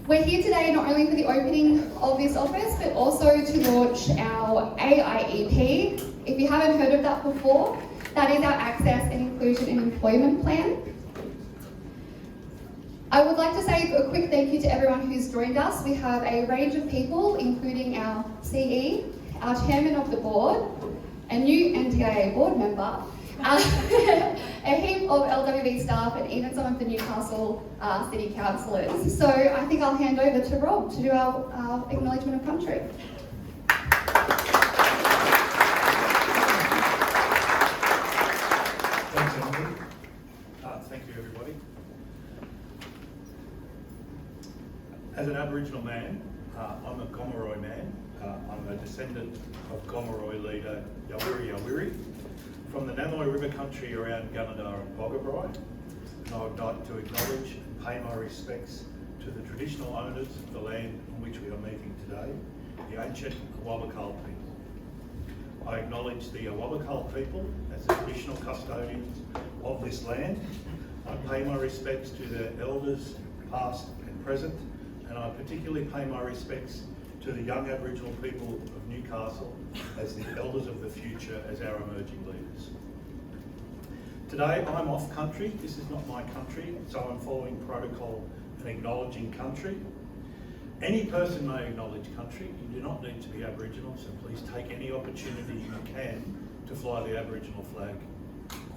We're here today not only for the opening of this office, but also to launch our AIEP. If you haven't heard of that before, that is our Access and Inclusion and Employment Plan. I would like to say a quick thank you to everyone who's joined us. We have a range of people, including our CE, our Chairman of the Board, a new NTIA board member, a heap of LWB staff, and even some of the Newcastle City Councillors. So I think I'll hand over to Rob to do our Acknowledgement of Country. Thanks, Emily. Thank you, everybody. As an Aboriginal man, I'm a Gomeroi man. I'm a descendant of Gomeroi leader Yawiri Yawiri from the Namoi River country around Gunnedah and Boggabri. And I would like to acknowledge and pay my respects to the traditional owners of the land on which we are meeting today, the ancient Awabakal people. I acknowledge the Awabakal people as the traditional custodians of this land. I pay my respects to their elders, past and present, and I particularly pay my respects to the young Aboriginal people of Newcastle as the elders of the future, as our emerging leaders. Today I'm off country. This is not my country, so I'm following protocol and acknowledging country. Any person may acknowledge country. You do not need to be Aboriginal, so please take any opportunity you can to fly the Aboriginal flag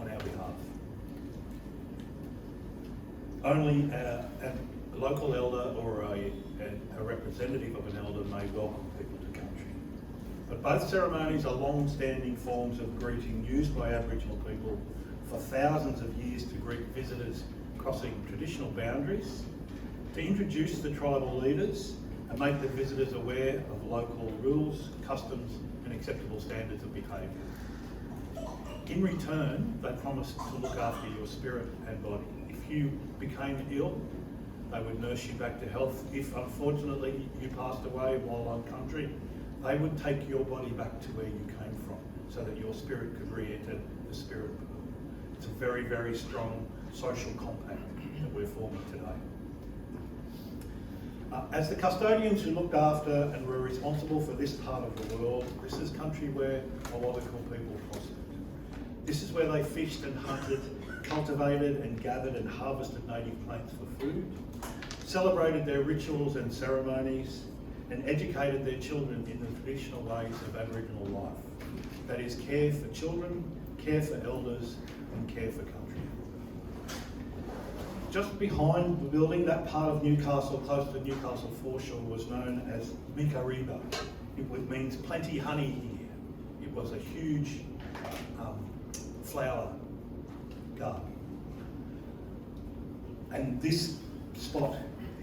on our behalf. Only a local elder or a representative of an elder may welcome people to country. But both ceremonies are long-standing forms of greeting used by Aboriginal people for thousands of years to greet visitors crossing traditional boundaries, to introduce the tribal leaders and make the visitors aware of local rules, customs and acceptable standards of behaviour. In return, they promised to look after your spirit and body. If you became ill, they would nurse you back to health. If unfortunately you passed away while on country, they would take your body back to where you came from so that your spirit could re-enter the spirit world. It's a very, very strong social compact that we're forming today. As the custodians who looked after and were responsible for this part of the world, this is country where Awabakal people prospered. This is where they fished and hunted, cultivated and gathered and harvested native plants for food, celebrated their rituals and ceremonies, and educated their children in the traditional ways of Aboriginal life. That is, care for children, care for elders, and care for country. Just behind the building, that part of Newcastle, close to Newcastle foreshore, was known as Mikariba. It means plenty honey here. It was a huge flower garden. And this spot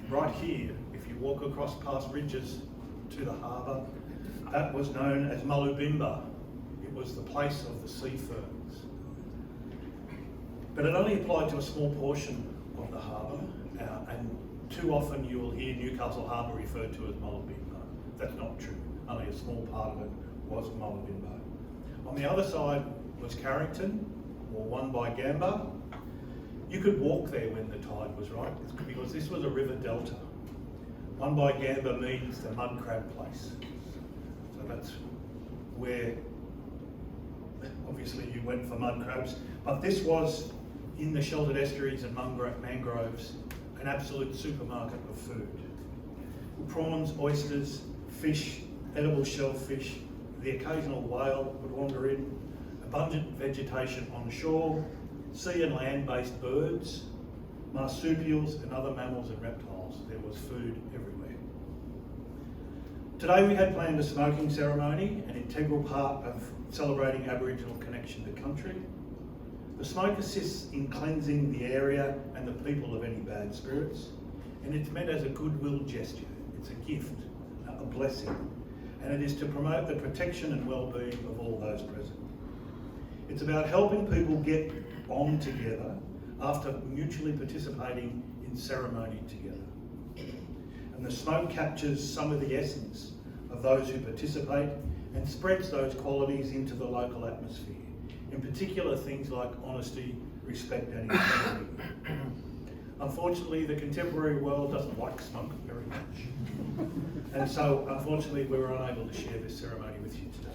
right here, if you walk across past ridges to the harbour, that was known as Malubimba. It was the place of the sea ferns. But it only applied to a small portion of the harbour, and too often you will hear Newcastle Harbour referred to as Malubimba. That's not true. Only a small part of it was Malubimba. On the other side was Carrington, or One by Gamba. You could walk there when the tide was right, because this was a river delta. One by Gamba means the mud crab place. So that's where, obviously, you went for mud crabs. But this was, in the sheltered estuaries and mangroves, an absolute supermarket of food. Prawns, oysters, fish, edible shellfish, the occasional whale would wander in, abundant vegetation on shore, sea and land-based birds, marsupials and other mammals and reptiles. There was food everywhere. Today we had planned a smoking ceremony, an integral part of celebrating Aboriginal connection to country. The smoke assists in cleansing the area and the people of any bad spirits, and it's meant as a goodwill gesture. It's a gift, a blessing, and it is to promote the protection and well-being of all those present. It's about helping people get on together after mutually participating in ceremony together. And the smoke captures some of the essence of those who participate and spreads those qualities into the local atmosphere. In particular, things like honesty, respect and integrity. Unfortunately, the contemporary world doesn't like smoke very much. And so, unfortunately, we were unable to share this ceremony with you today.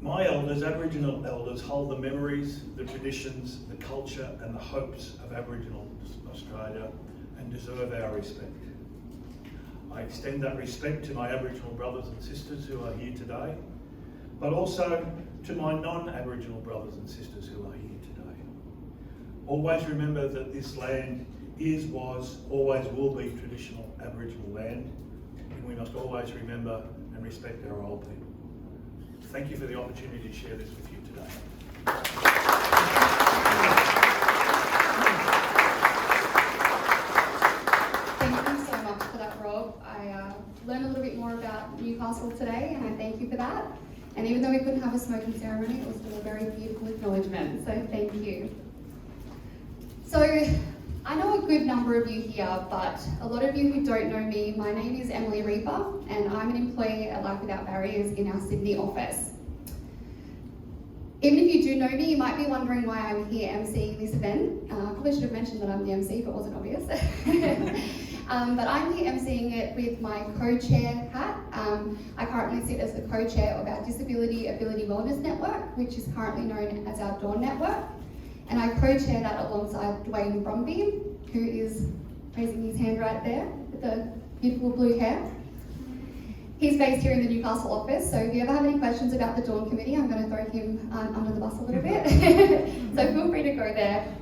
My elders, Aboriginal elders, hold the memories, the traditions, the culture and the hopes of Aboriginal Australia and deserve our respect. I extend that respect to my Aboriginal brothers and sisters who are here today, but also to my non-Aboriginal brothers and sisters who are here today. Always remember that this land is, was, always will be traditional Aboriginal land, and we must always remember and respect our old people. Thank you for the opportunity to share this with you today. Thank you so much for that, Rob. I learned a little bit more about Newcastle today, and I thank you for that. And even though we couldn't have a smoking ceremony, it was still a very beautiful acknowledgement, so thank you. So, I know a good number of you here, but a lot of you who don't know me, my name is Emily Reaper, and I'm an employee at Life Without Barriers in our Sydney office. Even if you do know me, you might be wondering why I'm here emceeing this event. Probably should have mentioned that I'm the MC, but it wasn't obvious. But I'm here emceeing it with my co-chair hat. I currently sit as the co-chair of our Disability Ability Wellness Network, which is currently known as our Dawn Network. And I co-chair that alongside Dwayne Brumby, who is raising his hand right there with the beautiful blue hair. He's based here in the Newcastle office, so if you ever have any questions about the Dawn Committee, I'm going to throw him under the bus a little bit. So feel free to go there.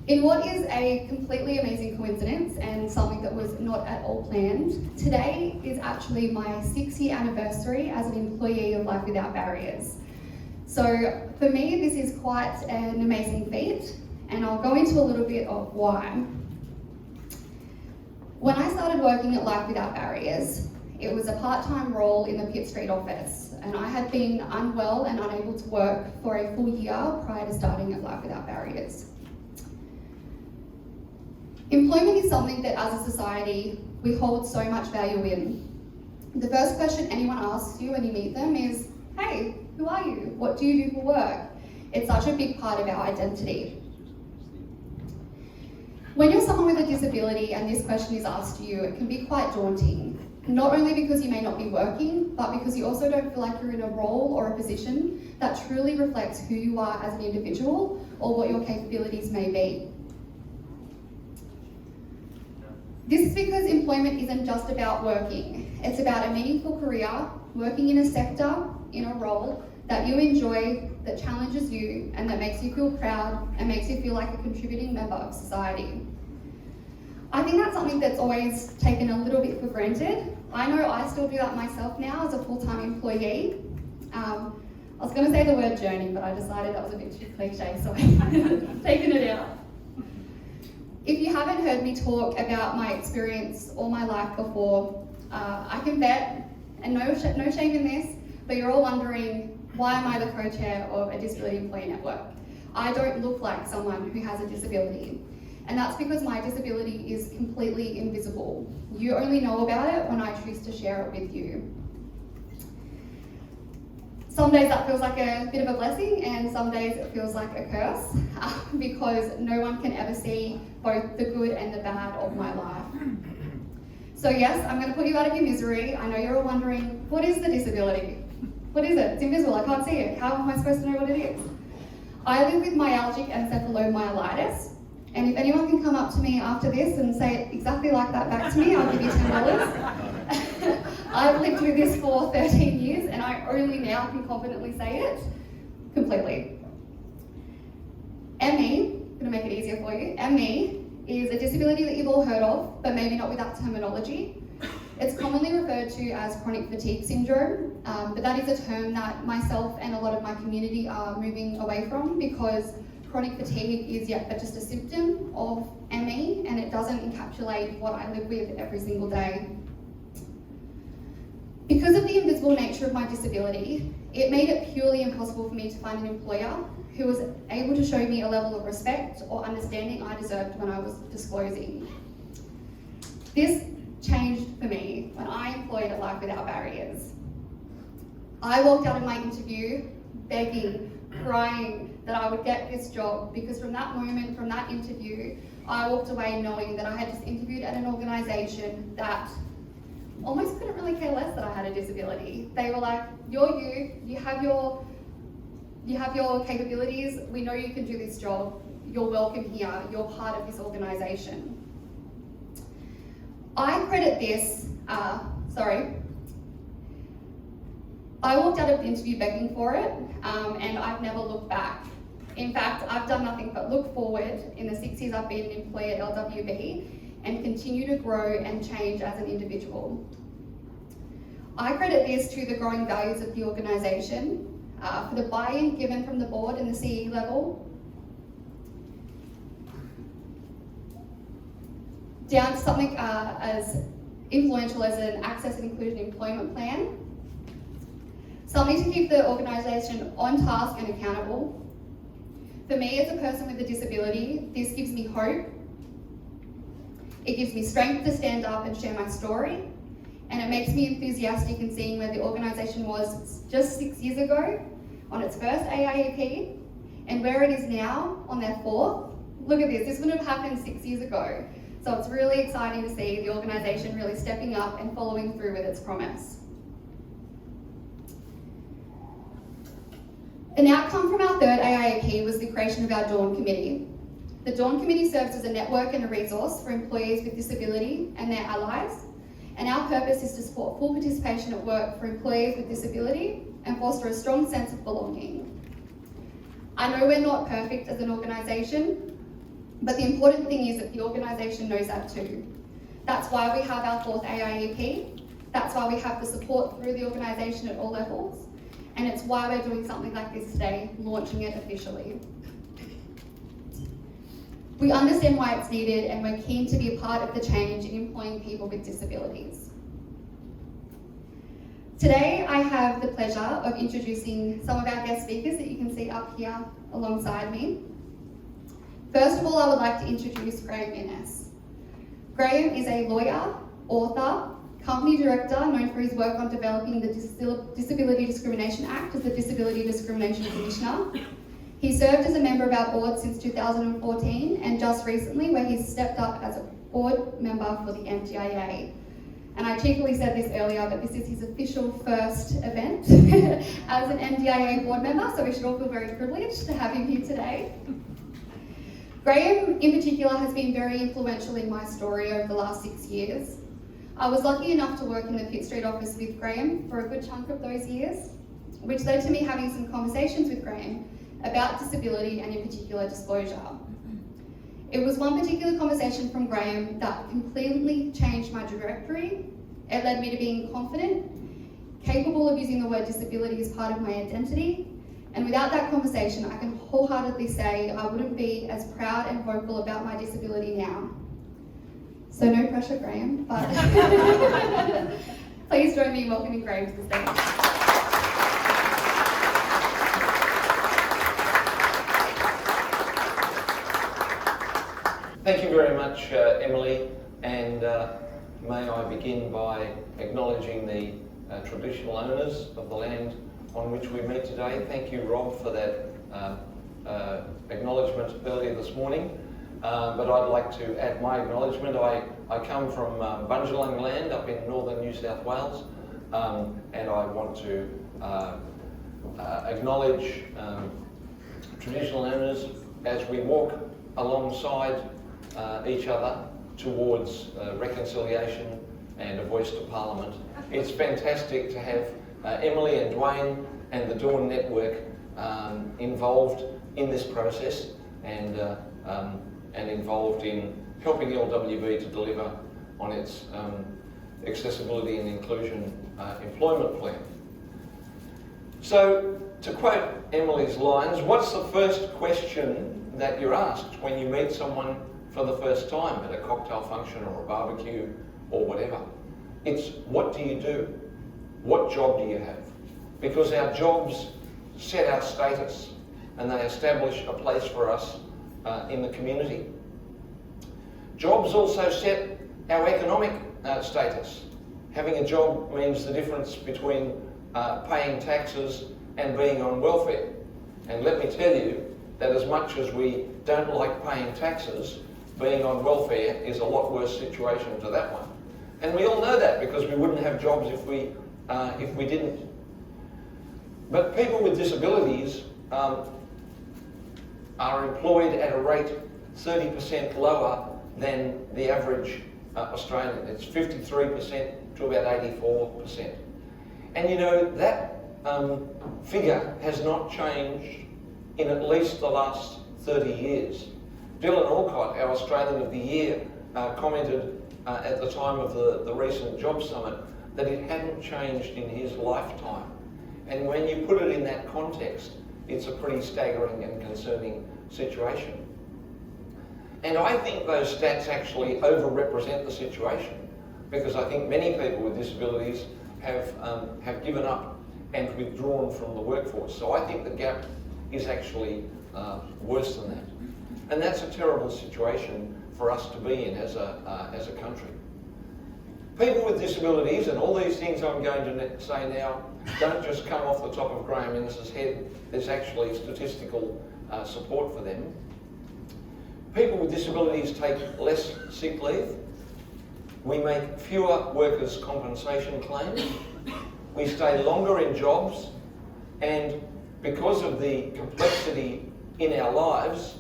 In what is a completely amazing coincidence and something that was not at all planned, today is actually my 6-year anniversary as an employee of Life Without Barriers. So for me, this is quite an amazing feat, and I'll go into a little bit of why. When I started working at Life Without Barriers, it was a part-time role in the Pitt Street office, and I had been unwell and unable to work for a full year prior to starting at Life Without Barriers. Employment is something that as a society, we hold so much value in. The first question anyone asks you when you meet them is, hey, who are you? What do you do for work? It's such a big part of our identity. When you're someone with a disability and this question is asked to you, it can be quite daunting. Not only because you may not be working, but because you also don't feel like you're in a role or a position that truly reflects who you are as an individual or what your capabilities may be. This is because employment isn't just about working. It's about a meaningful career, working in a sector, in a role that you enjoy, that challenges you, and that makes you feel proud and makes you feel like a contributing member of society. I think that's something that's always taken a little bit for granted. I know I still do that myself now as a full-time employee. I was going to say the word journey, but I decided that was a bit too cliche, so I've taken it out. If you haven't heard me talk about my experience all my life before, I can bet, and no shame in this, but you're all wondering, why am I the co-chair of a disability employee network? I don't look like someone who has a disability. And that's because my disability is completely invisible. You only know about it when I choose to share it with you. Some days that feels like a bit of a blessing, and some days it feels like a curse, because no one can ever see both the good and the bad of my life. So yes, I'm going to put you out of your misery. I know you're all wondering, what is the disability? What is it? It's invisible, I can't see it. How am I supposed to know what it is? I live with myalgic encephalomyelitis, and if anyone can come up to me after this and say it exactly like that back to me, I'll give you $10. I've lived with this for 13 years, and I only now can confidently say it completely. ME, I'm going to make it easier for you. ME is a disability that you've all heard of, but maybe not with that terminology. It's commonly referred to as chronic fatigue syndrome, but that is a term that myself and a lot of my community are moving away from, because chronic fatigue is yet but just a symptom of ME, and it doesn't encapsulate what I live with every single day. Because of the invisible nature of my disability, it made it purely impossible for me to find an employer who was able to show me a level of respect or understanding I deserved when I was disclosing. This changed for me when I employed at Life Without Barriers. I walked out of my interview begging, crying, that I would get this job, because from that moment, from that interview, I walked away knowing that I had just interviewed at an organisation that almost couldn't really care less that I had a disability. They were like, you're you have your capabilities, we know you can do this job, you're welcome here, you're part of this organisation. I credit this, I walked out of the interview begging for it, and I've never looked back. In fact, I've done nothing but look forward in the 6 years I've been an employee at LWB and continue to grow and change as an individual. I credit this to the growing values of the organisation, for the buy-in given from the board and the CE level, down to something as influential as an access and inclusion employment plan, something to keep the organisation on task and accountable. For me as a person with a disability, this gives me hope. It gives me strength to stand up and share my story, and it makes me enthusiastic in seeing where the organisation was just 6 years ago on its first AIEP and where it is now on their 4th. Look at this wouldn't have happened 6 years ago. So it's really exciting to see the organisation really stepping up and following through with its promise. An outcome from our 3rd AIEP was the creation of our Dawn Committee. The Dawn Committee serves as a network and a resource for employees with disability and their allies, and our purpose is to support full participation at work for employees with disability and foster a strong sense of belonging. I know we're not perfect as an organisation, but the important thing is that the organisation knows that too. That's why we have our 4th AIEP, that's why we have the support through the organisation at all levels, and it's why we're doing something like this today, launching it officially. We understand why it's needed, and we're keen to be a part of the change in employing people with disabilities. Today, I have the pleasure of introducing some of our guest speakers that you can see up here alongside me. First of all, I would like to introduce Graham Innes. Graham is a lawyer, author, company director known for his work on developing the Disability Discrimination Act as the Disability Discrimination Commissioner. He served as a member of our board since 2014, and just recently where he stepped up as a board member for the MDIA. And I cheekily said this earlier, but this is his official first event as an MDIA board member, so we should all feel very privileged to have him here today. Graham, in particular, has been very influential in my story over the last 6 years. I was lucky enough to work in the Pitt Street office with Graham for a good chunk of those years, which led to me having some conversations with Graham about disability and in particular disclosure. It was one particular conversation from Graham that completely changed my trajectory. It led me to being confident, capable of using the word disability as part of my identity, and without that conversation, I can wholeheartedly say I wouldn't be as proud and vocal about my disability now. So no pressure, Graham, but please join me in welcoming Graham to the stage. Thank you very much, Emily, and may I begin by acknowledging the traditional owners of the land on which we meet today. Thank you, Rob, for that acknowledgement earlier this morning. But I'd like to add my acknowledgement. I come from Bundjalung land up in northern New South Wales, and I want to acknowledge traditional owners as we walk alongside each other towards reconciliation and a voice to Parliament. It's fantastic to have Emily and Dwayne and the Dawn Network involved in this process and involved in helping LWB to deliver on its accessibility and inclusion employment plan. So, to quote Emily's lines, what's the first question that you're asked when you meet someone for the first time at a cocktail function or a barbecue or whatever? It's, what do you do? What job do you have? Because our jobs set our status and they establish a place for us in the community. Jobs also set our economic status. Having a job means the difference between paying taxes and being on welfare. And let me tell you, that as much as we don't like paying taxes, being on welfare is a lot worse situation to that one. And we all know that because we wouldn't have jobs if we didn't. But people with disabilities are employed at a rate 30% lower than the average Australian. It's 53% to about 84%. And you know, that figure has not changed in at least the last 30 years. Dylan Alcott, our Australian of the Year, commented at the time of the recent Job Summit that it hadn't changed in his lifetime. And when you put it in that context, it's a pretty staggering and concerning situation. And I think those stats actually overrepresent the situation, because I think many people with disabilities have given up and withdrawn from the workforce. So I think the gap is actually worse than that. And that's a terrible situation for us to be in as a country. People with disabilities, and all these things I'm going to say now, don't just come off the top of Graham Innes's head. There's actually statistical support for them. People with disabilities take less sick leave. We make fewer workers' compensation claims. We stay longer in jobs. And because of the complexity in our lives,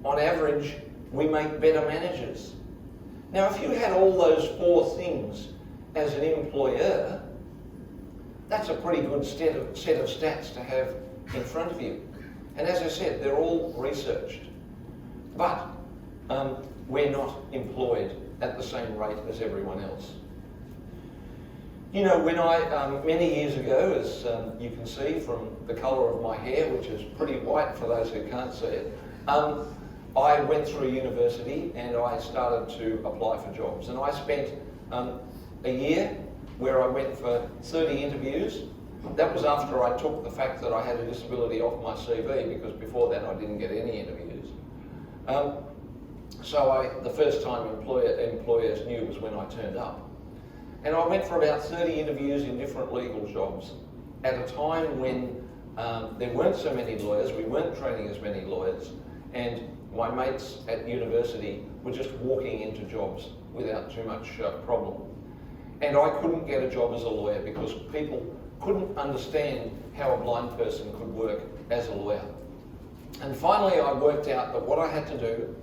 on average, we make better managers. Now, if you had all those four things as an employer, that's a pretty good set of stats to have in front of you. And as I said, they're all researched. But we're not employed at the same rate as everyone else. You know, when many years ago, as you can see from the colour of my hair, which is pretty white for those who can't see it, I went through university and I started to apply for jobs. And I spent a year where I went for 30 interviews. That was after I took the fact that I had a disability off my CV, because before that I didn't get any interviews. So the first time employers knew was when I turned up. And I went for about 30 interviews in different legal jobs at a time when there weren't so many lawyers, we weren't training as many lawyers, and my mates at university were just walking into jobs without too much problem. And I couldn't get a job as a lawyer because people couldn't understand how a blind person could work as a lawyer. And finally I worked out that what I had to do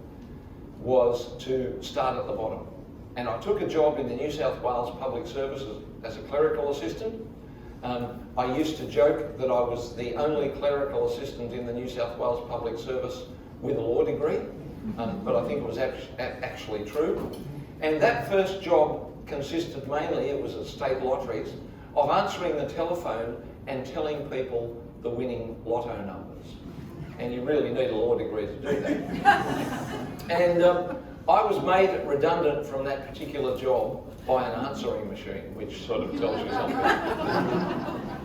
was to start at the bottom. And I took a job in the New South Wales Public Services as a clerical assistant. I used to joke that I was the only clerical assistant in the New South Wales Public Service with a law degree, but I think it was actually true. And that first job consisted mainly, it was at state lotteries, of answering the telephone and telling people the winning lotto numbers. And you really need a law degree to do that. And I was made redundant from that particular job by an answering machine, which sort of tells you something.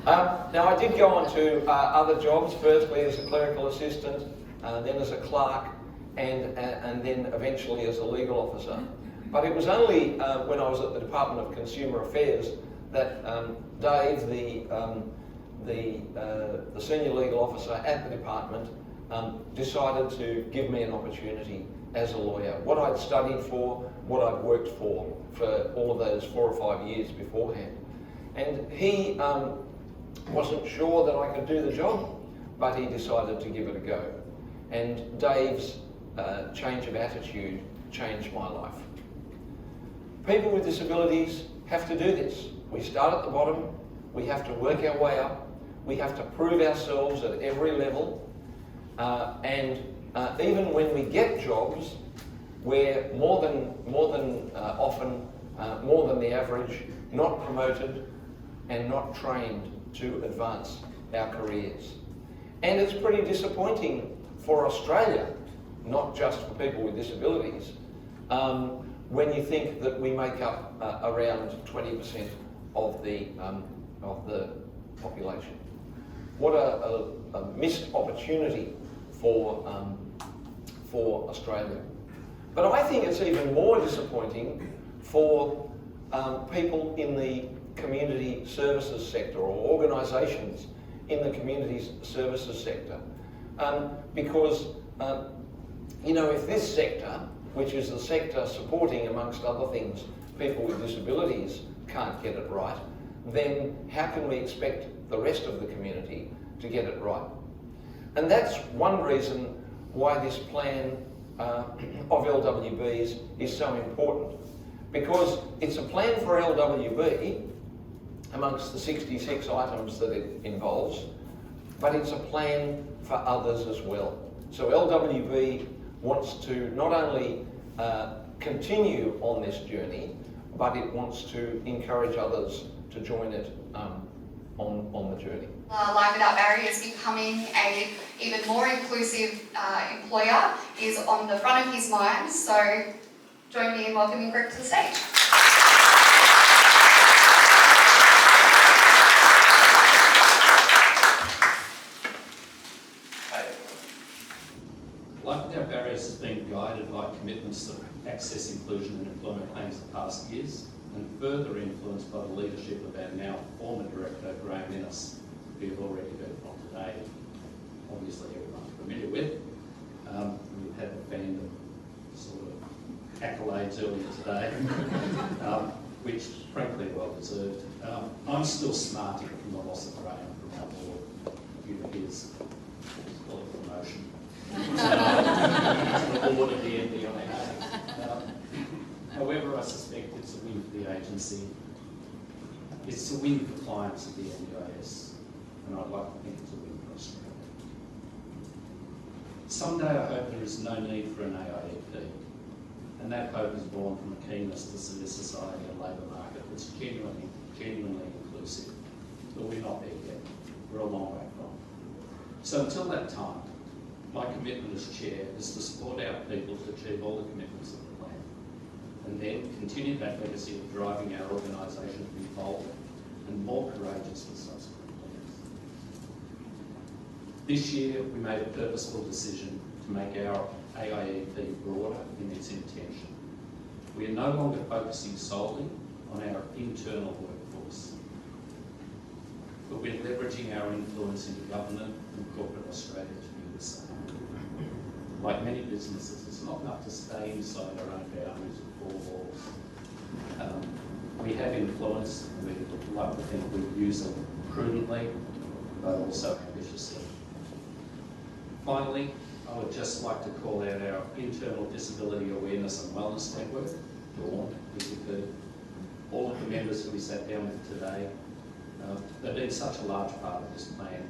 Now I did go on to other jobs, firstly as a clerical assistant, then as a clerk, and then eventually as a legal officer. But it was only when I was at the Department of Consumer Affairs that Dave, the senior legal officer at the department, decided to give me an opportunity as a lawyer. What I'd studied for, what I'd worked for all of those 4 or 5 years beforehand. And he wasn't sure that I could do the job, but he decided to give it a go. And Dave's change of attitude changed my life. People with disabilities have to do this. We start at the bottom, we have to work our way up, we have to prove ourselves at every level, and even when we get jobs, we're more than often, more than the average, not promoted and not trained to advance our careers. And it's pretty disappointing for Australia, not just for people with disabilities, when you think that we make up around 20% of the population. What a missed opportunity for Australia. But I think it's even more disappointing for people in the community services sector, or organisations in the community services sector, because If this sector, which is the sector supporting, amongst other things, people with disabilities, can't get it right, then how can we expect the rest of the community to get it right? And that's one reason why this plan of LWBs is so important, because it's a plan for LWB amongst the 66 items that it involves, but it's a plan for others as well. So LWB wants to not only continue on this journey, but it wants to encourage others to join it on the journey. Life Without Barriers becoming a even more inclusive employer is on the front of his mind, so join me in welcoming Greg to the stage. Life Without Barriers has been guided by commitments to access, inclusion and employment plans the past years, and further influenced by the leadership of our now former Director, Graham Innes, who you've already heard from today. Obviously everyone's familiar with. We've had the band of sort of accolades earlier today, which frankly well deserved. I'm still smarting from the loss of Graham from our board due to his, let's call it promotion. To the board of the NDIA. However, I suspect it's a win for the agency. It's a win for clients of the NDIS, and I'd like to think it's a win for Australia. Someday I hope there is no need for an AIEP, and that hope is born from a keenness to see a society and labour market that's genuinely inclusive. But we're not there yet. We're a long way from. So until that time, my commitment as Chair is to support our people to achieve all the commitments of the plan, and then continue that legacy of driving our organisation to be bolder and more courageous for subsequent plans. This year, we made a purposeful decision to make our AIEP broader in its intention. We are no longer focusing solely on our internal workforce, but we're leveraging our influence into government and corporate Australia to do the same. Like many businesses, it's not enough to stay inside our own boundaries of four walls. We have influence, and we'd like to think we use it prudently, but also ambitiously. Finally, I would just like to call out our internal disability awareness and wellness network, DAWN, as you've heard. All of the members who we sat down with today, they've been such a large part of this plan.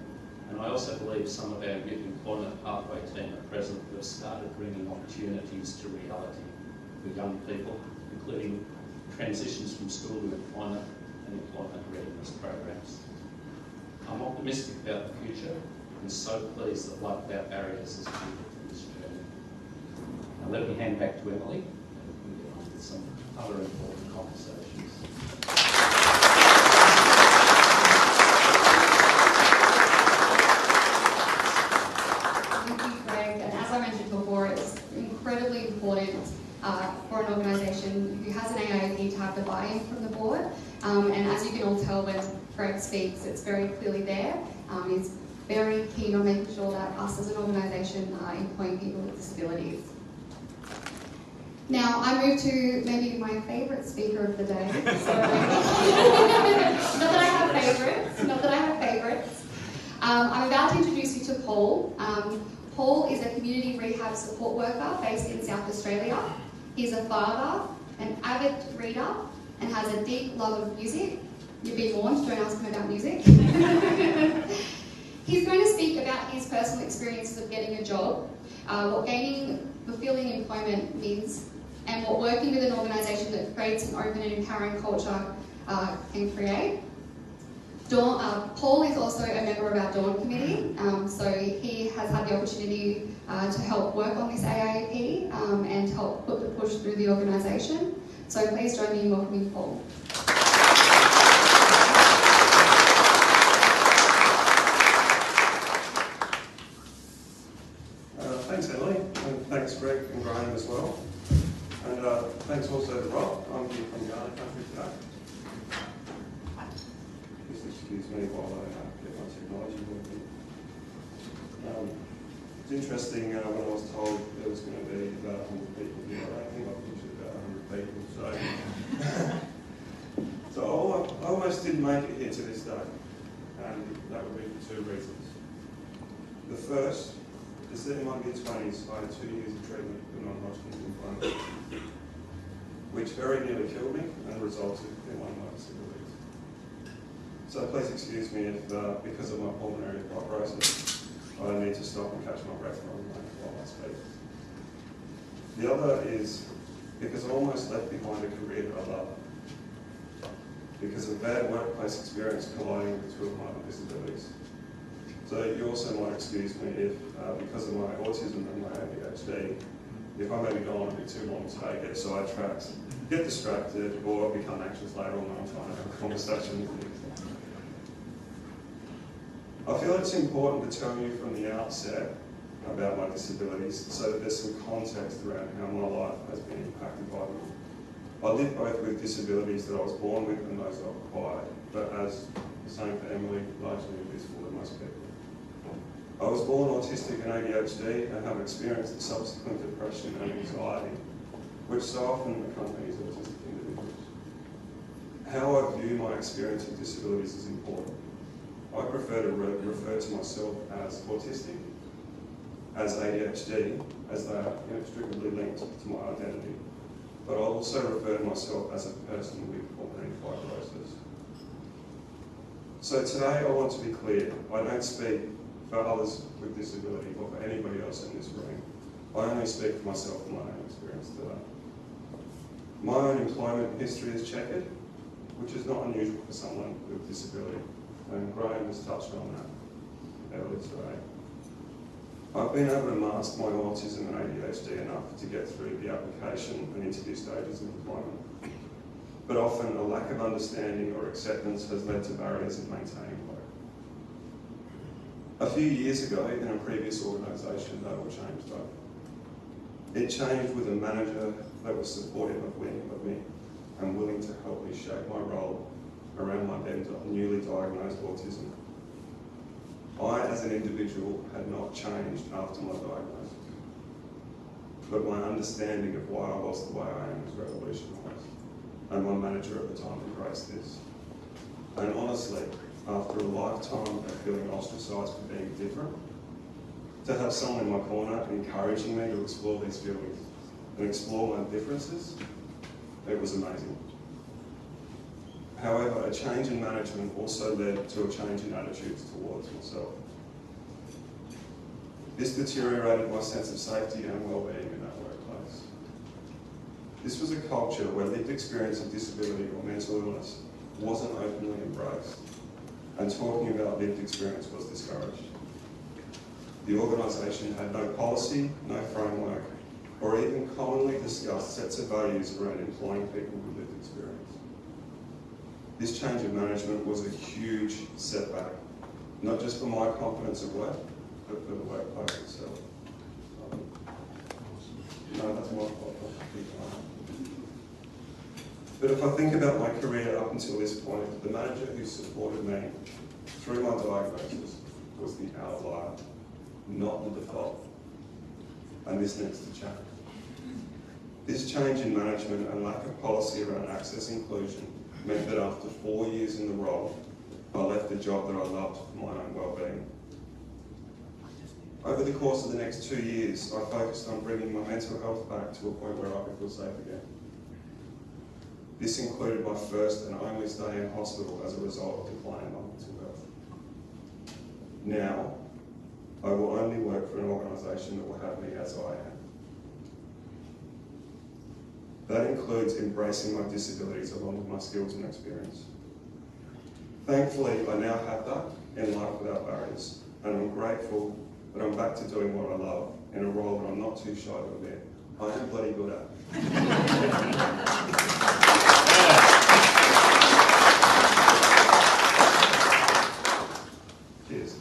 And I also believe some of our youth employment pathway team at present who have started bringing opportunities to reality for young people, including transitions from school to employment and employment readiness programs. I'm optimistic about the future and so pleased that Life Without Barriers has committed to this journey. Now let me hand back to Emily and we can get on with some other important conversations. Incredibly important for an organisation who has an AIEP to have the buy-in from the board. And as you can all tell when Greg speaks, it's very clearly there. He's very keen on making sure that us as an organisation are employing people with disabilities. Now, I move to maybe my favourite speaker of the day. Not that I have favourites. I'm about to introduce you to Paul. Paul is a community rehab support worker based in South Australia. He's a father, an avid reader, and has a deep love of music. You've been warned, don't ask him about music. He's going to speak about his personal experiences of getting a job, what gaining fulfilling employment means, and what working with an organisation that creates an open and empowering culture can create. Paul is also a member of our DAWN committee, so he has had the opportunity to help work on this AIEP and help put the push through the organisation. So please join me in welcoming Paul. Thanks, Emily, and thanks Greg and Graham as well. And thanks also to Rob. I'm here from Ghana country today. Just excuse me while I get my technology working. It's interesting, when I was told there was going to be about 100 people here, I think I finished at about 100 people, so I almost didn't make it here to this day, and that would be for two reasons. The first is that in my mid-20s I had 2 years of treatment for non-Hodgkin's lymphoma, which very nearly killed me and resulted in one of my disabilities. So please excuse me if, because of my pulmonary fibrosis, I need to stop and catch my breath while I speak. The other is because I almost left behind a career that I love, because of bad workplace experience colliding with two of my disabilities. So you also might excuse me if, because of my autism and my ADHD, if I maybe go on a bit too long today, get sidetracked, get distracted, or become anxious later on when I'm trying to have a conversation with you. I feel it's important to tell you from the outset about my disabilities so that there's some context around how my life has been impacted by them. I live both with disabilities that I was born with and those I've acquired, but as the same for Emily, largely invisible to most people. I was born autistic and ADHD and have experienced subsequent depression and anxiety, which so often accompanies autistic individuals. How I view my experience of disabilities is important. I prefer to refer to myself as autistic, as ADHD, as they are inextricably linked to my identity. But I also refer to myself as a person with pulmonary fibrosis. So today I want to be clear, I don't speak for others with disability or for anybody else in this room. I only speak for myself and my own experience today. My own employment history is checkered, which is not unusual for someone with disability, and Graham has touched on that earlier today. I've been able to mask my autism and ADHD enough to get through the application and interview stages of employment. But often a lack of understanding or acceptance has led to barriers in maintaining work. A few years ago, in a previous organisation, that all changed though. It changed with a manager that was supportive of me and willing to help me shape my role around my then newly diagnosed autism. I, as an individual, had not changed after my diagnosis, but my understanding of why I was the way I am was revolutionised, and my manager at the time embraced this. And honestly, after a lifetime of feeling ostracised for being different, to have someone in my corner encouraging me to explore these feelings and explore my differences, it was amazing. However, a change in management also led to a change in attitudes towards myself. This deteriorated my sense of safety and well-being in that workplace. This was a culture where lived experience of disability or mental illness wasn't openly embraced, and talking about lived experience was discouraged. The organisation had no policy, no framework, or even commonly discussed sets of values around employing people with lived experience. This change of management was a huge setback, not just for my confidence at work, but for the workplace itself. No, that's my fault. But if I think about my career up until this point, the manager who supported me through my diagnosis was the outlier, not the default. And this needs to change. This change in management and lack of policy around access inclusion meant that after 4 years in the role, I left a job that I loved for my own well-being. Over the course of the next 2 years, I focused on bringing my mental health back to a point where I could feel safe again. This included my first and only stay in hospital as a result of declining my mental health. Now, I will only work for an organisation that will have me as I am. That includes embracing my disabilities along with my skills and experience. Thankfully, I now have that in life without barriers, and I'm grateful that I'm back to doing what I love in a role that I'm not too shy to admit I am bloody good at. Cheers.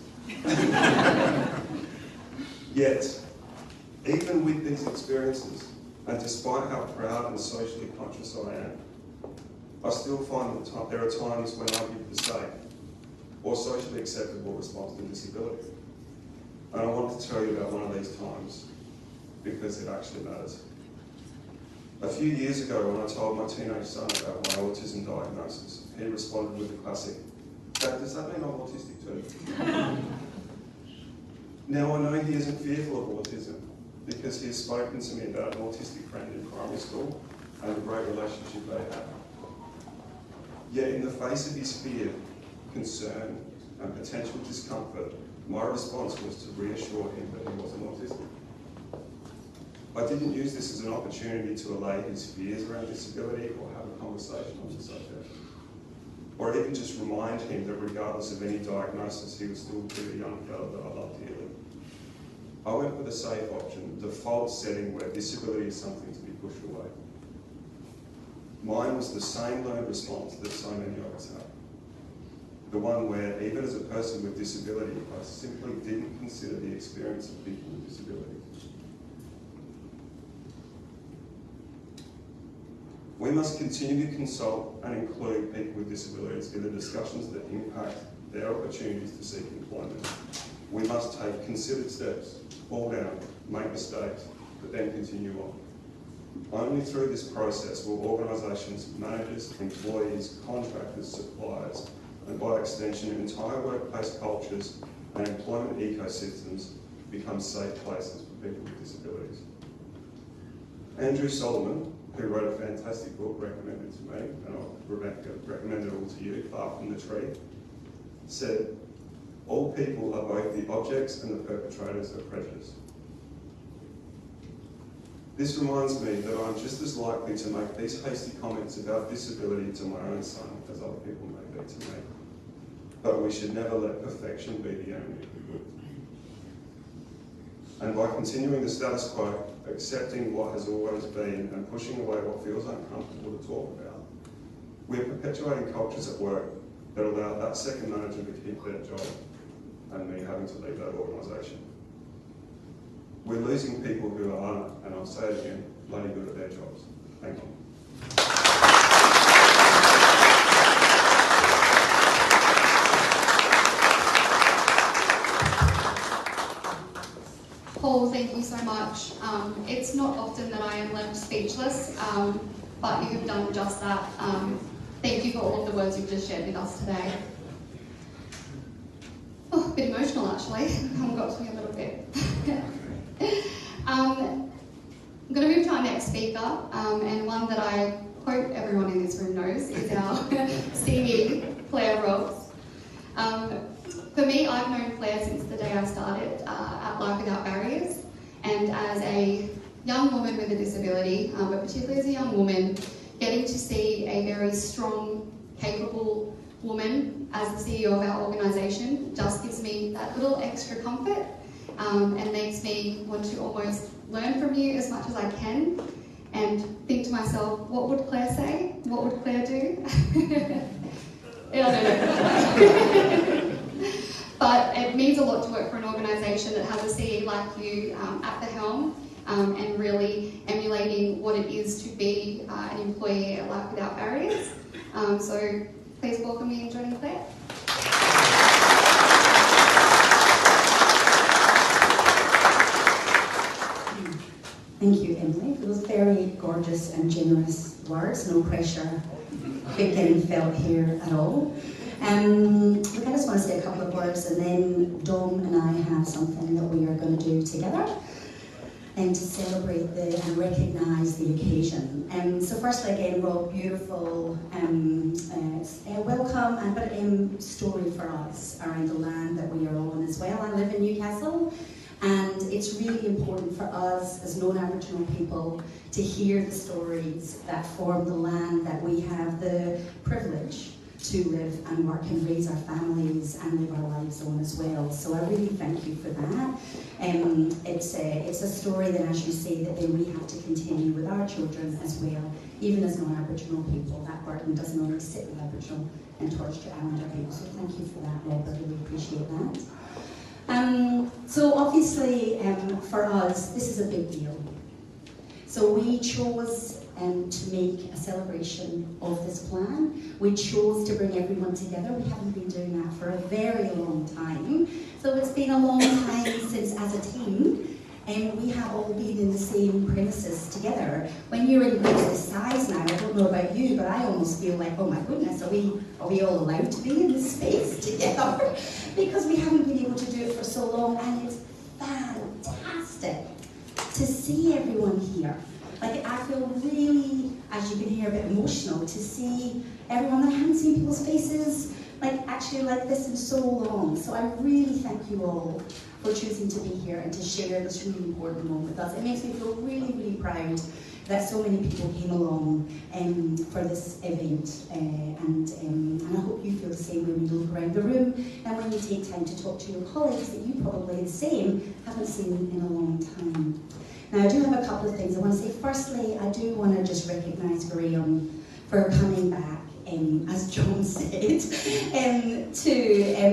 Yet, even with these experiences, and despite how proud and socially conscious I am, I still find that there are times when I give the safe or socially acceptable response to disability. And I want to tell you about one of these times because it actually matters. A few years ago, when I told my teenage son about my autism diagnosis, he responded with the classic, "Dad, does that mean I'm autistic too?" Now I know he isn't fearful of autism because he has spoken to me about an autistic friend in primary school and the great relationship they have. Yet in the face of his fear, concern and potential discomfort, my response was to reassure him that he wasn't autistic. I didn't use this as an opportunity to allay his fears around disability or have a conversation on the subject, or even just remind him that regardless of any diagnosis, he was still a pretty young fellow that I loved dearly. I went for the safe option, the default setting where disability is something to be pushed away. Mine was the same learned response that so many of us have. The one where, even as a person with disability, I simply didn't consider the experience of people with disability. We must continue to consult and include people with disabilities in the discussions that impact their opportunities to seek employment. We must take considered steps, fall down, make mistakes, but then continue on. Only through this process will organisations, managers, employees, contractors, suppliers, and by extension, entire workplace cultures and employment ecosystems become safe places for people with disabilities. Andrew Solomon, who wrote a fantastic book recommended to me, and I'll recommend it all to you, Far from the Tree, said, "All people are both the objects and the perpetrators of prejudice." This reminds me that I'm just as likely to make these hasty comments about disability to my own son as other people may be to me. But we should never let perfection be the enemy of the good. And by continuing the status quo, accepting what has always been and pushing away what feels uncomfortable to talk about, we're perpetuating cultures at work that allow that second manager to keep their job and me having to leave that organisation. We're losing people who are, and I'll say it again, bloody good at their jobs. Thank you. Paul, thank you so much. It's not often that I am left speechless, but you have done just that. Thank you for all of the words you've just shared with us today. Oh, a bit emotional actually. Got to me a little bit. I'm going to move to our next speaker, and one that I hope everyone in this room knows is our CE, Claire Ross. For me, I've known Claire since the day I started at Life Without Barriers, and as a young woman with a disability, but particularly as a young woman, getting to see a very strong, capable woman as the CEO of our organisation just gives me that little extra comfort and makes me want to almost learn from you as much as I can and think to myself, what would Claire say? What would Claire do? Yeah, I don't know. But it means a lot to work for an organisation that has a CE like you at the helm and really emulating what it is to be an employee at Life Without Barriers. So please welcome me and joining Claire. Thank you, Emily, for those very gorgeous and generous words. No pressure getting felt here at all. Look, I just want to say a couple of words, and then Dom and I have something that we are going to do together and to celebrate and recognise the occasion. So firstly, again, Rob, beautiful welcome, but a story for us around the land that we are on as well. I live in Newcastle, and it's really important for us as non-Aboriginal people to hear the stories that form the land that we have the privilege to live and work and raise our families and live our lives on as well. So I really thank you for that. It's a story that, as you say, that then we have to continue with our children as well, even as non-Aboriginal people. That burden doesn't only sit with Aboriginal and Torres Strait Islander people. So thank you for that, Rob. I really appreciate that. So obviously, for us, this is a big deal. So we chose to make a celebration of this plan. We chose to bring everyone together. We haven't been doing that for a very long time. So it's been a long time since, as a team, and we have all been in the same premises together. When you're in groups this size now, I don't know about you, but I almost feel like, oh my goodness, are we all allowed to be in this space together? Because we haven't been able to do it for so long, and it's fantastic to see everyone here. Like, I feel really, as you can hear, a bit emotional to see everyone. I haven't seen people's faces actually like this in so long. So I really thank you all for choosing to be here and to share this really important moment with us. It makes me feel really, really proud that so many people came along for this event, and I hope you feel the same when you look around the room and when you take time to talk to your colleagues that you probably the same haven't seen in a long time. Now, I do have a couple of things I want to say. Firstly, I do want to just recognise Graham for coming back, as John said,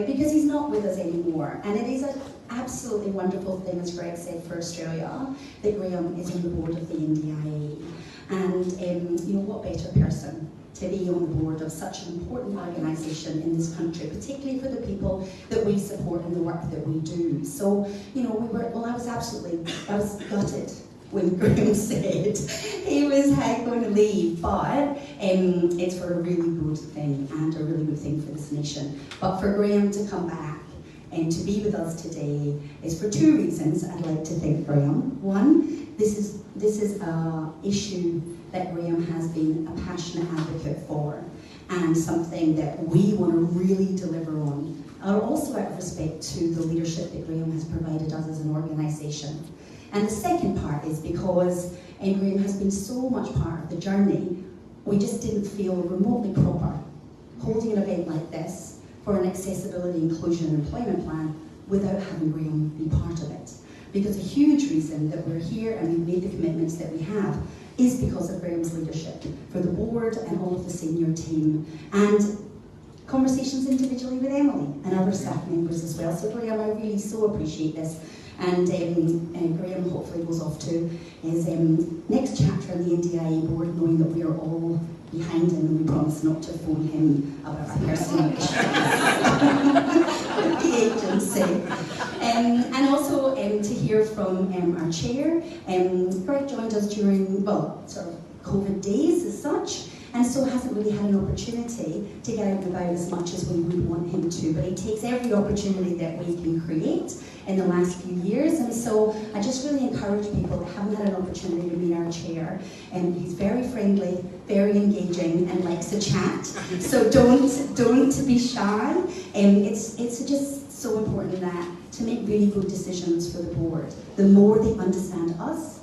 because he's not with us anymore. And it is an absolutely wonderful thing, as Greg said, for Australia, that Graham is on the board of the NDIA. And what better person to be on the board of such an important organisation in this country, particularly for the people that we support and the work that we do. So, I was gutted when Graham said he was going to leave, but it's for a really good thing and a really good thing for this nation. But for Graham to come back and to be with us today is for two reasons I'd like to thank Graham. One, this is an issue that Graham has been a passionate advocate for, and something that we want to really deliver on. Also out of respect to the leadership that Graham has provided us as an organisation. And the second part is because Graham has been so much part of the journey, we just didn't feel remotely proper holding an event like this for an accessibility, inclusion and employment plan without having Graham be part of it. Because a huge reason that we're here and we've made the commitments that we have is because of Graham's leadership for the board and all of the senior team, and conversations individually with Emily and other staff members as well. So Graham, I really so appreciate this. And Graham hopefully goes off to his next chapter in the NDIA board, knowing that we are all behind him, and we promise not to phone him about our personal issues with the agency. And also to hear from our chair. Greg joined us during, sort of COVID days as such, and so hasn't really had an opportunity to get out and about as much as we would want him to, but he takes every opportunity that we can create in the last few years. And so I just really encourage people that haven't had an opportunity to meet our chair. And he's very friendly, very engaging, and likes to chat. So don't be shy. It's just so important that to make really good decisions for the board, the more they understand us,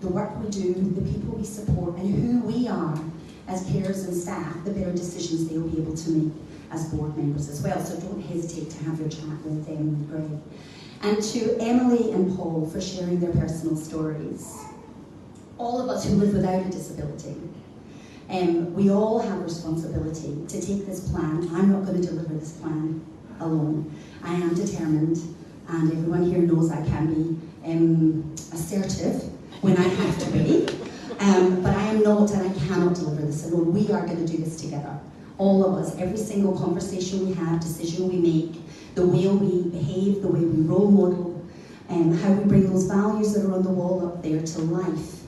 the work we do, the people we support, and who we are as carers and staff, the better decisions they will be able to make as board members as well. So don't hesitate to have your chat with Greg. And to Emily and Paul for sharing their personal stories. All of us who live without a disability, we all have a responsibility to take this plan. I'm not going to deliver this plan alone. I am determined, and everyone here knows I can be assertive when I have to be. But I am not, and I cannot deliver this alone. We are going to do this together. All of us, every single conversation we have, decision we make, the way we behave, the way we role model, and how we bring those values that are on the wall up there to life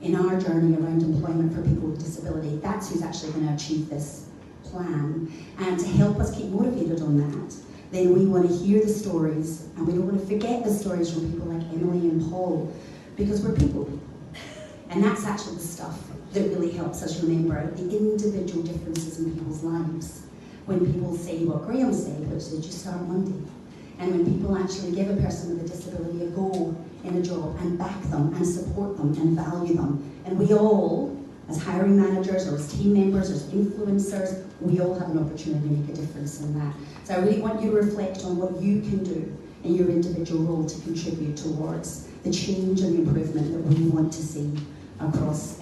in our journey around employment for people with disability. That's who's actually going to achieve this plan. And to help us keep motivated on that, then we want to hear the stories, and we don't want to forget the stories from people like Emily and Paul, because we're people. And that's actually the stuff that really helps us remember the individual differences in people's lives. When people say what Graham said, which is just start Monday. And when people actually give a person with a disability a go in a job and back them and support them and value them. And we all, as hiring managers or as team members or as influencers, we all have an opportunity to make a difference in that. So I really want you to reflect on what you can do in your individual role to contribute towards the change and the improvement that we want to see across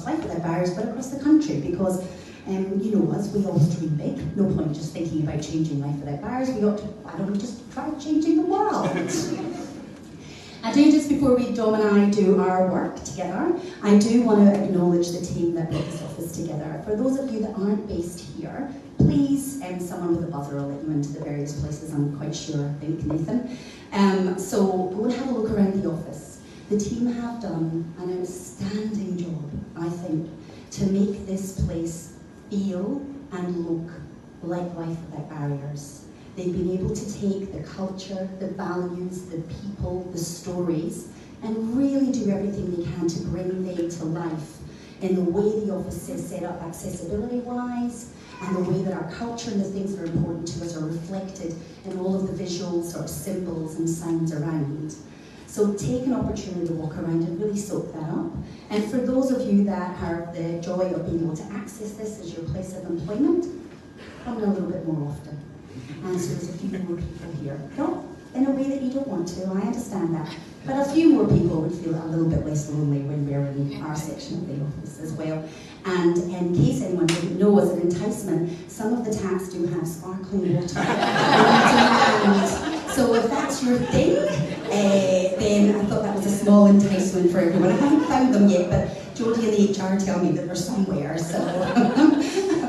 Life Without Barriers, but across the country, because you know us, we always dream big. No point just thinking about changing Life Without Barriers. We ought to, why don't we just try changing the world? I do, just before Dom and I do our work together, I do want to acknowledge the team that put this office together. For those of you that aren't based here, please, someone with a buzzer will let you into the various places, I'm quite sure, I think, Nathan. So go and have a look around the office. The team have done an outstanding job, I think, to make this place feel and look like Life Without Barriers. They've been able to take the culture, the values, the people, the stories, and really do everything they can to bring them to life in the way the office is set up accessibility-wise, and the way that our culture and the things that are important to us are reflected in all of the visual sort of symbols and signs around. So take an opportunity to walk around and really soak that up. And for those of you that have the joy of being able to access this as your place of employment, come in a little bit more often. And so there's a few more people here. Not in a way that you don't want to, I understand that. But a few more people would feel a little bit less lonely when we're in our section of the office as well. And in case anyone didn't know, as an enticement, some of the taps do have sparkling water. So if that's your thing, then I thought that was a small enticement for everyone. I haven't found them yet, but Jodie and the HR tell me that they're somewhere, so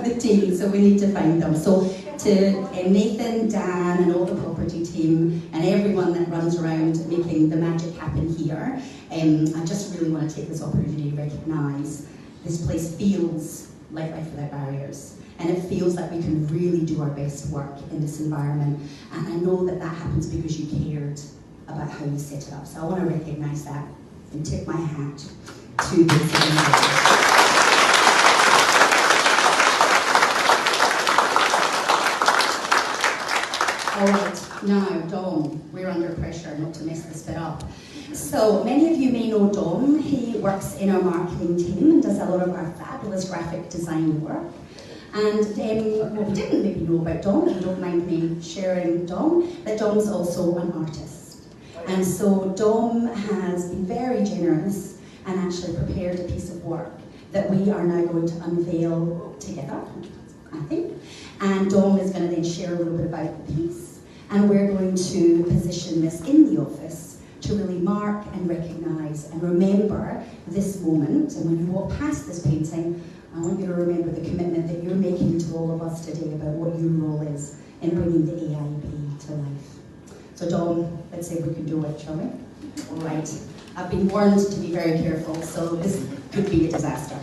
the team, so we need to find them. So to Nathan, Dan, and all the property team, and everyone that runs around making the magic happen here, I just really want to take this opportunity to recognise this place feels like Life Without Barriers. And it feels like we can really do our best work in this environment. And I know that that happens because you cared about how you set it up. So I want to recognise that and tip my hat to this environment. All right, now Dom, we're under pressure not to mess this bit up. So many of you may know Dom. He works in our marketing team and does a lot of our fabulous graphic design work. And what we didn't maybe know about Dom, if you don't mind me sharing Dom, that Dom's also an artist. And so Dom has been very generous and actually prepared a piece of work that we are now going to unveil together, I think. And Dom is going to then share a little bit about the piece. And we're going to position this in the office to really mark and recognise and remember this moment. And when you walk past this painting, I want you to remember the commitment that you're making to all of us today about what your role is in bringing the AIB to life. So Dom, let's see if we can do it, shall we? All right. I've been warned to be very careful, so this could be a disaster.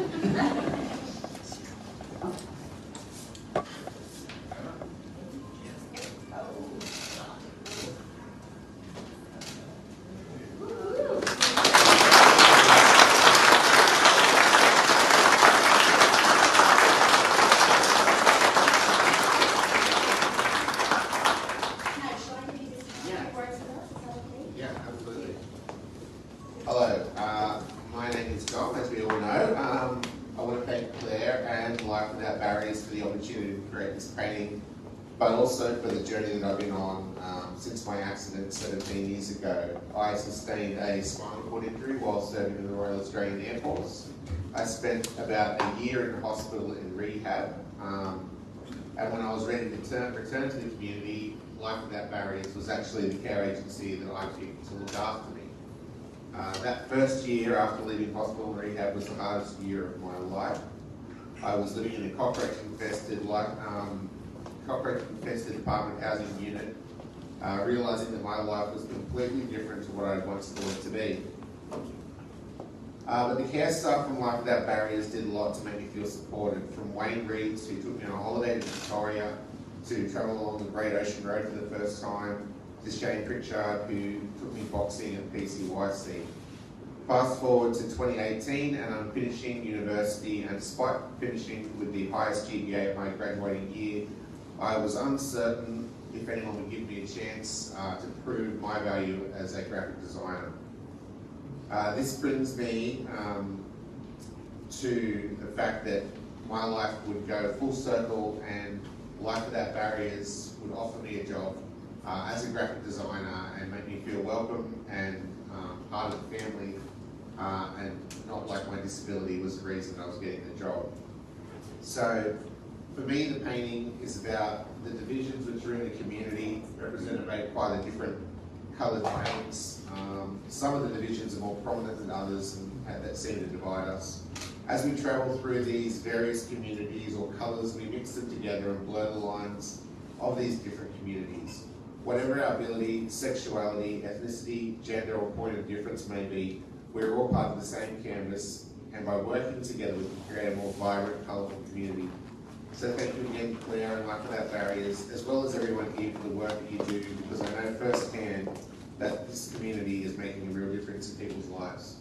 But also for the journey that I've been on since my accident 17 years ago. I sustained a spinal cord injury while serving in the Royal Australian Air Force. I spent about a year in hospital in rehab, and when I was ready to return to the community, Life Without Barriers was actually the care agency that I picked to look after me. That first year after leaving hospital and rehab was the hardest year of my life. I was living in a cockroach-infested apartment housing unit, realising that my life was completely different to what I'd once thought it to be. But the care staff from Life Without Barriers did a lot to make me feel supported, from Wayne Reeds, who took me on a holiday to Victoria, to travel along the Great Ocean Road for the first time, to Shane Pritchard, who took me boxing at PCYC. Fast forward to 2018, and I'm finishing university, and despite finishing with the highest GPA of my graduating year, I was uncertain if anyone would give me a chance to prove my value as a graphic designer. This brings me to the fact that my life would go full circle and Life Without Barriers would offer me a job as a graphic designer and make me feel welcome and part of the family, and not like my disability was the reason I was getting the job. So for me, the painting is about the divisions which are in the community, represented by the different coloured paints. Some of the divisions are more prominent than others, and that seem to divide us. As we travel through these various communities or colours, we mix them together and blur the lines of these different communities. Whatever our ability, sexuality, ethnicity, gender or point of difference may be, we're all part of the same canvas, and by working together we can create a more vibrant, colourful community. So thank you again, Claire and Life Without Barriers, as well as everyone here for the work that you do, because I know firsthand that this community is making a real difference in people's lives.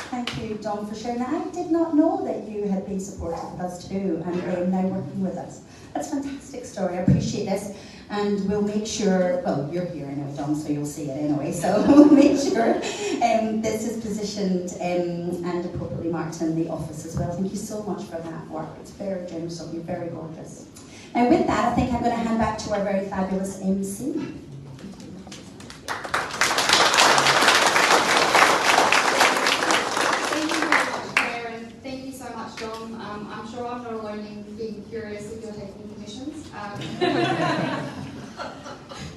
Thank you, Dom, for sharing that. I did not know that you had been supportive with us too, and now working with us. That's a fantastic story. I appreciate this, and we'll make sure. Well, you're here now, Dom, so you'll see it anyway. So we'll make sure this is positioned and appropriately marked in the office as well. Thank you so much for that work. It's very generous of you, very gorgeous. Now, with that, I think I'm going to hand back to our very fabulous MC. I'm sure I'm not alone in being curious if you're taking commissions.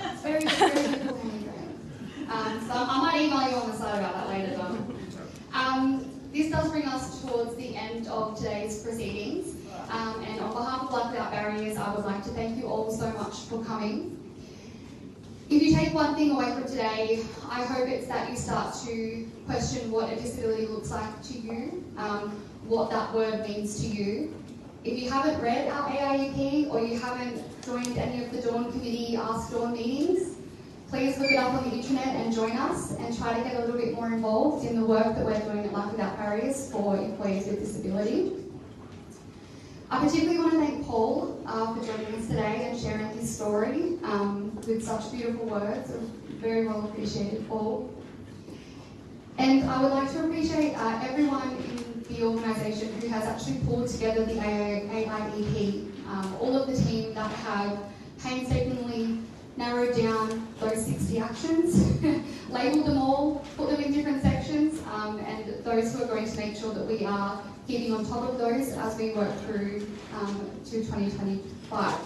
It's very difficult for me, Graham. So I might email you on the side about that later, Dom. This does bring us towards the end of today's proceedings. And on behalf of Life Without Barriers, I would like to thank you all so much for coming. If you take one thing away from today, I hope it's that you start to question what a disability looks like to you, what that word means to you. If you haven't read our AIEP or you haven't joined any of the Dawn Committee Ask Dawn meetings, please look it up on the internet and join us and try to get a little bit more involved in the work that we're doing at Life Without Barriers for employees with disability. I particularly want to thank Paul for joining us today and sharing his story with such beautiful words. Very well appreciated, Paul. And I would like to appreciate everyone in the organisation who has actually pulled together the AIEP, all of the team that have painstakingly narrowed down those 60 actions, labelled them all, put them in different sections, and those who are going to make sure that we are keeping on top of those as we work through to 2025.